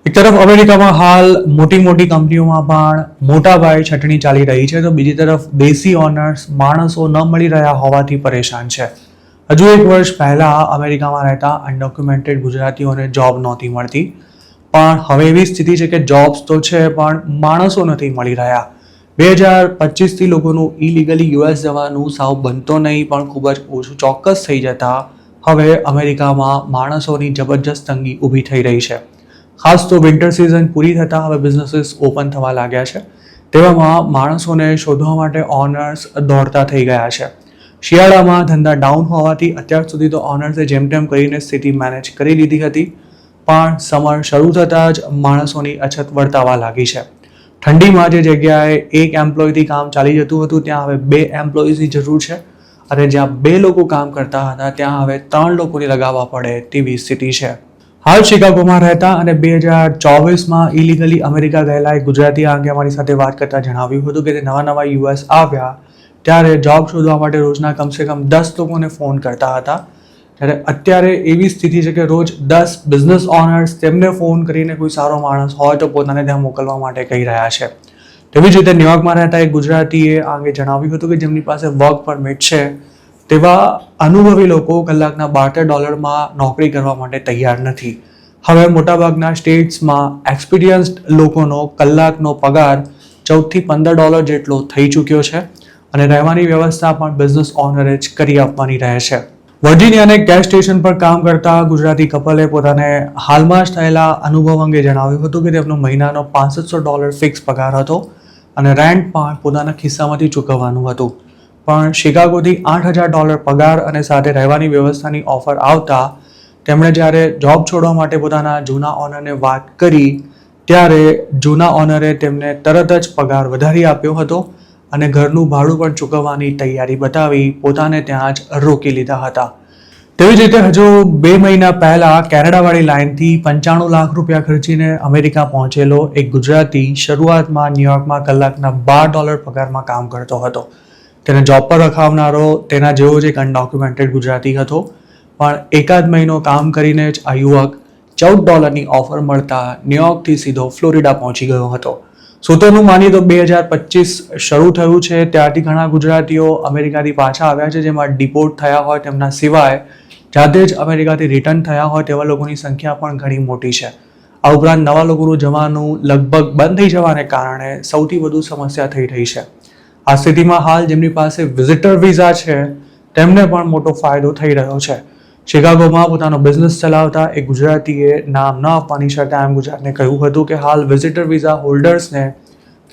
એક તરફ અમેરિકામાં હાલ મોટી મોટી કંપનીઓમાં પણ મોટા પાયે છટણી ચાલી રહી છે, તો બીજી તરફ દેશી ઓનર્સ માણસો ન મળી રહ્યા હોવાથી પરેશાન છે. હજુ એક વર્ષ પહેલા અમેરિકામાં રહેતા અનડોક્યુમેન્ટેડ ગુજરાતીઓને જોબ નહોતી મળતી, પણ હવે એવી સ્થિતિ છે કે જોબ્સ તો છે પણ માણસો નથી મળી રહ્યા. 2025થી લોકોનું ઇલીગલી યુએસ જવાનું સાવ બનતો નહીં પણ ખૂબ જ ઓછું ચોક્કસ થઈ જતા હવે અમેરિકામાં માણસોની જબરજસ્ત તંગી ઊભી થઈ રહી છે. ખાસ તો વિન્ટર સિઝન પૂરી થતાં હવે બિઝનેસીસ ઓપન થવા લાગ્યા છે. તેવામાં માણસોને શોધવા માટે ઓનર્સ દોડતા થઈ ગયા છે. શિયાળામાં ધંધા ડાઉન હોવાથી અત્યાર સુધી તો ઓનર્સે જેમ તેમ કરીને સ્થિતિ મેનેજ કરી લીધી હતી, પણ સમર શરૂ થતાં જ માણસોની અછત વર્તાવા લાગી છે. ઠંડીમાં જે જગ્યાએ એક એમ્પ્લોયથી કામ ચાલી જતું હતું ત્યાં હવે 2 એમ્પ્લોયીઝની જરૂર છે, અને જ્યાં 2 લોકો કામ કરતા હતા ત્યાં હવે 3 લોકોની લગાવવા પડે તેવી સ્થિતિ છે. હાલ શિકાગોમાં રહેતા અને 2024માં ઇલીગલી અમેરિકા ગયેલા એક ગુજરાતી અંગે અમારી સાથે વાત કરતા જણાવ્યું હતું કે તે નવા યુએસ આવ્યા ત્યારે જોબ શોધવા માટે રોજના કમસે કમ 10 લોકોને ફોન કરતા હતા, ત્યારે અત્યારે એવી સ્થિતિ છે કે રોજ 10 બિઝનેસ ઓનર્સ તેમને ફોન કરીને કોઈ સારો માણસ હોય તો પોતાને ત્યાં મોકલવા માટે કહી રહ્યા છે. તેવી જ રીતે ન્યુયોર્કમાં રહેતા એક ગુજરાતીએ આ અંગે જણાવ્યું હતું કે જેમની પાસે વર્ક પરમિટ છે તેવા અનુભવી લોકો કલાકના $12 નોકરી કરવા માટે તૈયાર નથી. હવે મોટાભાગના સ્ટેટ્સમાં એક્સપિરિયન્સ્ડ લોકોનો કલાકનો પગાર $14થી $15 જેટલો થઈ ચૂક્યો છે, અને રહેવાની વ્યવસ્થા પણ બિઝનેસ ઓનરે જ કરી આપવાની રહે છે. વર્જિનિયાના ગેસ સ્ટેશન પર કામ કરતા ગુજરાતી કપલે પોતાને હાલમાં જ થયેલા અનુભવ અંગે જણાવ્યું હતું કે તેમનો મહિનાનો $6500 ફિક્સ પગાર હતો અને રેન્ટ પણ પોતાના ખિસ્સામાંથી ચૂકવવાનું હતું. પણ શિકાગોથી $8000 પગાર અને સાથે રહેવાની વ્યવસ્થાની ઓફર આવતા તેમણે જ્યારે જોબ છોડવા માટે પોતાના જૂના ઓનરને વાત કરી ત્યારે જૂના ઓનરે તેમને તરત જ પગાર વધારી આપ્યો હતો અને ઘરનું ભાડું પણ ચૂકવવાની તૈયારી બતાવી પોતાને ત્યાં જ રોકી લીધા હતા. તેવી જ રીતે હજુ 2 મહિના પહેલા કેનેડાવાળી લાઇનથી $95 લાખ ખર્ચીને અમેરિકા પહોંચેલો એક ગુજરાતી શરૂઆતમાં ન્યુયોર્કમાં કલાકના $12 પગારમાં કામ કરતો હતો. તેને જોબ પર રખાવનારો તેના જેવો જ એક અનડોક્યુમેન્ટેડ ગુજરાતી હતો, પણ એકાદ મહિનો કામ કરીને જ આ યુવક $14ની ઓફર મળતા ન્યુયોર્કથી સીધો ફ્લોરિડા પહોંચી ગયો હતો. સૂત્રોનું માનીએ તો 2025 શરૂ થયું છે ત્યારથી ઘણા ગુજરાતીઓ અમેરિકાથી પાછા આવ્યા છે, જેમાં ડિપોર્ટ થયા હોય તેમના સિવાય જાતે જ અમેરિકાથી રિટર્ન થયા હોય તેવા લોકોની સંખ્યા પણ ઘણી મોટી છે. આ ઉપરાંત નવા લોકોનું જવાનું લગભગ બંધ થઈ જવાને કારણે સૌથી વધુ સમસ્યા થઈ રહી છે. આ સ્થિતિમાં હાલ જેમની પાસે વિઝિટર વિઝા છે તેમને પણ મોટો ફાયદો થઈ રહ્યો છે. શિકાગોમાં પોતાનો બિઝનેસ ચલાવતા એક ગુજરાતીએ નામ ન આપવાની શરતે આમ ગુજરાતને કહ્યું હતું કે હાલ વિઝિટર વિઝા હોલ્ડર્સને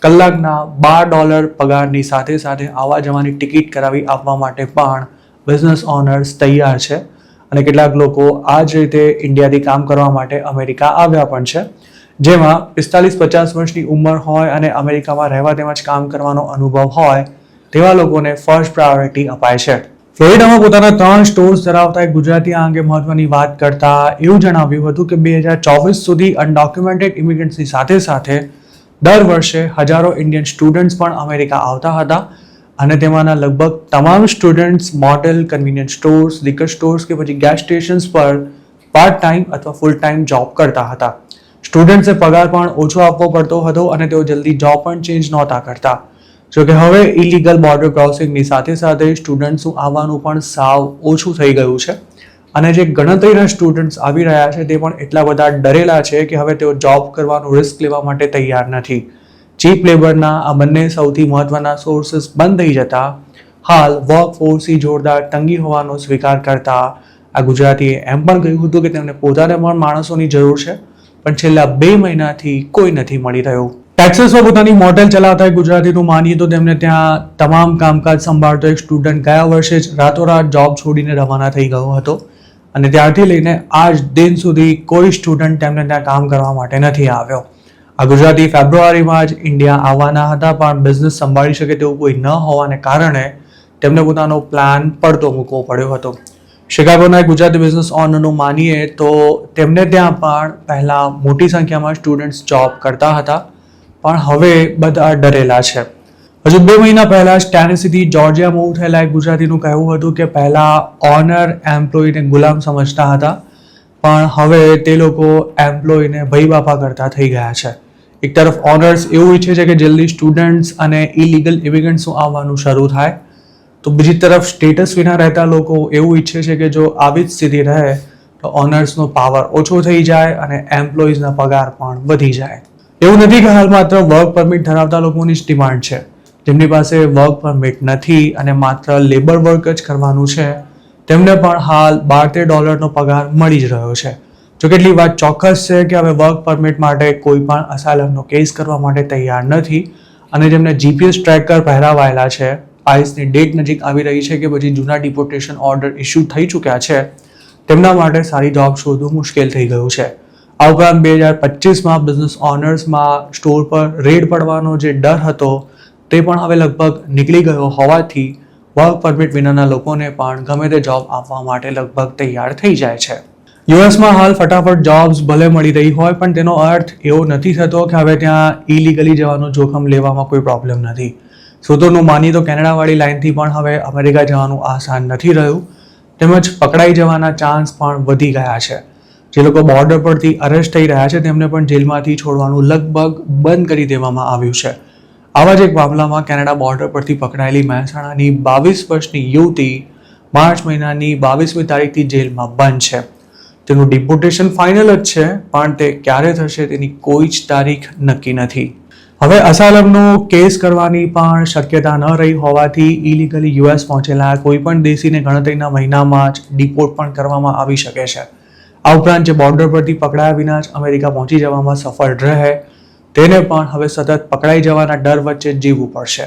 કલાકના $12 પગારની સાથે સાથે આવવા જવાની ટિકિટ કરાવી આપવા માટે પણ બિઝનેસ ઓનર્સ તૈયાર છે, અને કેટલાક લોકો આ જ રીતે ઇન્ડિયાથી કામ કરવા માટે અમેરિકા આવ્યા પણ છે, જેમાં 45-50 વર્ષની ઉંમર હોય અને અમેરિકામાં રહેવા તેમજ કામ કરવાનો અનુભવ હોય તેવા લોકોને ફર્સ્ટ પ્રાયોરિટી અપાય છે. ફ્લોરિડામાં પોતાના 3 સ્ટોર્સ ધરાવતા એક ગુજરાતી આ અંગે મહત્વની વાત કરતા એવું જણાવ્યું હતું કે 2024 સુધી અનડોક્યુમેન્ટેડ ઇમિગ્રન્ટ્સની સાથે સાથે દર વર્ષે હજારો ઇન્ડિયન સ્ટુડન્ટ્સ પણ અમેરિકા આવતા હતા, અને તેમાંના લગભગ તમામ students motel, convenience stores, liquor stores કે પછી ગેસ સ્ટેશન્સ પર પાર્ટ ટાઈમ અથવા ફૂલ ટાઈમ જોબ કરતા હતા. સ્ટુડન્ટ્સે પગાર પણ ઓછો આપવો પડતો હતો અને તેઓ જલ્દી જોબ પણ ચેન્જ નહોતા કરતા. જોકે હવે ઇલીગલ બોર્ડર ક્રોસિંગની સાથે સાથે સ્ટુડન્ટ્સનું આવવાનું પણ સાવ ઓછું થઈ ગયું છે, અને જે ગણતરીના સ્ટુડન્ટ્સ આવી રહ્યા છે તે પણ એટલા બધા ડરેલા છે કે હવે તેઓ જોબ કરવાનું રિસ્ક લેવા માટે તૈયાર નથી. ચીપ લેબરના આ બંને સૌથી મહત્વના સોર્સિસ બંધ થઈ જતા હાલ વર્કફોર્સની જોરદાર તંગી હોવાનો સ્વીકાર કરતા આ ગુજરાતીએ એમ પણ કહ્યું હતું કે તેમને પોતાને પણ માણસોની જરૂર છે, પણ છેલ્લા 2 મહિનાથી કોઈ નથી મળી રહ્યું. ટેક્સાસમાં પોતાની મોટેલ ચલાવતા એક ગુજરાતીનું માનીએ તો તેમને ત્યાં તમામ કામકાજ સંભાળતો એક સ્ટુડન્ટ ગયા વર્ષે જ રાતોરાત જોબ છોડીને રવાના થઈ ગયો હતો, અને ત્યારથી લઈને આજ દિન સુધી કોઈ સ્ટુડન્ટ તેમને ત્યાં કામ કરવા માટે નથી આવ્યો. આ ગુજરાતી ફેબ્રુઆરીમાં જ ઇન્ડિયા આવવાના હતા, પણ બિઝનેસ સંભાળી શકે તેવું કોઈ ન હોવાને કારણે તેમને પોતાનો પ્લાન પડતો મૂકવો પડ્યો હતો. શિકાગોના એક ગુજરાતી બિઝનેસ ઓનરનું માનીએ તો તેમને ત્યાં પણ પહેલા મોટી સંખ્યામાં સ્ટુડન્ટ્સ જોબ કરતા હતા, પણ હવે બધા ડરેલા છે. હજુ 2 મહિના પહેલા જ ટેનેસીથી જોર્જિયા મૂવ થયેલા એક ગુજરાતીનું કહેવું હતું કે પહેલા ઓનર એમ્પ્લોયીને ગુલામ સમજતા હતા, પણ હવે તે લોકો એમ્પ્લોયને ભઈ બાપા કરતા થઈ ગયા છે. એક તરફ ઓનર્સ એવું ઈચ્છે છે કે જલ્દી સ્ટુડન્ટ્સ અને ઇલીગલ ઇમિગ્રન્ટ્સનું આવવાનું શરૂ થાય, તો બીજી તરફ સ્ટેટસ વિના રહેતા લોકો એવું ઈચ્છે છે કે જો આવી જ સ્થિતિ રહે તો ઓનર્સનો પાવર ઓછો થઈ જાય અને એમ્પ્લોઈઝના પગાર પણ વધી જાય. એવું નથી કે હાલ માત્ર વર્ક પરમિટ ધરાવતા લોકોની જ ડિમાન્ડ છે. જેમની પાસે વર્ક પરમિટ નથી અને માત્ર લેબર વર્ક જ કરવાનું છે તેમને પણ હાલ $12 પગાર મળી જ રહ્યો છે. જો કેટલી વાત ચોક્કસ છે કે હવે વર્ક પરમિટ માટે કોઈ પણ અસાઇલમનો કેસ કરવા માટે તૈયાર નથી અને જેમને જીપીએસ ટ્રેકર પહેરાવાયેલા છે, આઈસની ડેટ નજીક આવી રહી છે કે પછી જૂના ડિપોર્ટેશન ઓર્ડર ઇસ્યુ થઈ ચૂક્યા છે, તેમના માટે સારી જોબ શોધવું મુશ્કેલ થઈ ગયું છે. આ ઉપરાંત 2025માં બિઝનેસ ઓનર્સમાં સ્ટોર પર રેડ પડવાનો જે ડર હતો તે પણ હવે લગભગ નીકળી ગયો હોવાથી વર્ક પરમિટ વિનાના લોકોને પણ ગમે તે જોબ આપવા માટે લગભગ તૈયાર થઈ જાય છે. યુએસમાં હાલ ફટાફટ જોબ્સ ભલે મળી રહી હોય પણ તેનો અર્થ એવો નથી થતો કે હવે ત્યાં ઇલીગલી જવાનું જોખમ લેવામાં કોઈ પ્રોબ્લેમ નથી. સૂત્રોનું માનીએ તો કેનેડાવાળી લાઇનથી પણ હવે અમેરિકા જવાનું આસાન નથી રહ્યું, તેમજ પકડાઈ જવાના ચાન્સ પણ વધી ગયા છે. જે લોકો બોર્ડર પરથી અરેસ્ટ થઈ રહ્યા છે તેમને પણ જેલમાંથી છોડવાનું લગભગ બંધ કરી દેવામાં આવ્યું છે. આવા જ એક મામલામાં કેનેડા બોર્ડર પરથી પકડાયેલી મહેસાણાની 22 વર્ષની યુવતી માર્ચ મહિનાની 22મી તારીખથી જેલમાં બંધ છે. તેનું ડિપોર્ટેશન ફાઇનલ જ છે પણ તે ક્યારે થશે તેની કોઈ જ તારીખ નક્કી નથી. હવે અસાઇલમનો કેસ કરવાની પણ શક્યતા ન રહી હોવાથી ઇલીગલી યુએસ પહોંચેલા કોઈ પણ દેશીને ગણતરીના મહિનામાં જ ડિપોર્ટ પણ કરવામાં આવી શકે છે. આ ઉપરાંત જે બોર્ડર પરથી પકડાયા વિના જ અમેરિકા પહોંચી જવામાં સફળ રહે તેને પણ હવે સતત પકડાઈ જવાના ડર વચ્ચે જીવવું પડશે.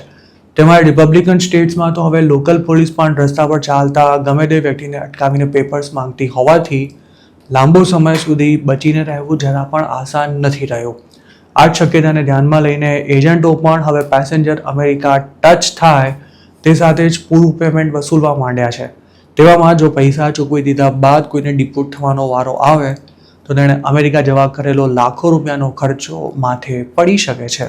તેમાં રિપબ્લિકન સ્ટેટ્સમાં તો હવે લોકલ પોલીસ પણ રસ્તા પર ચાલતા ગમે તે વ્યક્તિને અટકાવીને પેપર્સ માંગતી હોવાથી લાંબો સમય સુધી બચીને રહેવું જરા પણ આસાન નથી રહ્યું. આ જ શક્યતાને ધ્યાનમાં લઈને એજન્ટો પણ હવે પેસેન્જર અમેરિકા ટચ થાય તે સાથે જ પૂરું પેમેન્ટ વસૂલવા માંડ્યા છે. તેવામાં જો પૈસા ચૂકવી દીધા બાદ કોઈને ડિપોર્ટ થવાનો વારો આવે તો તેણે અમેરિકા જવા કરેલો લાખો રૂપિયાનો ખર્ચો માથે પડી શકે છે.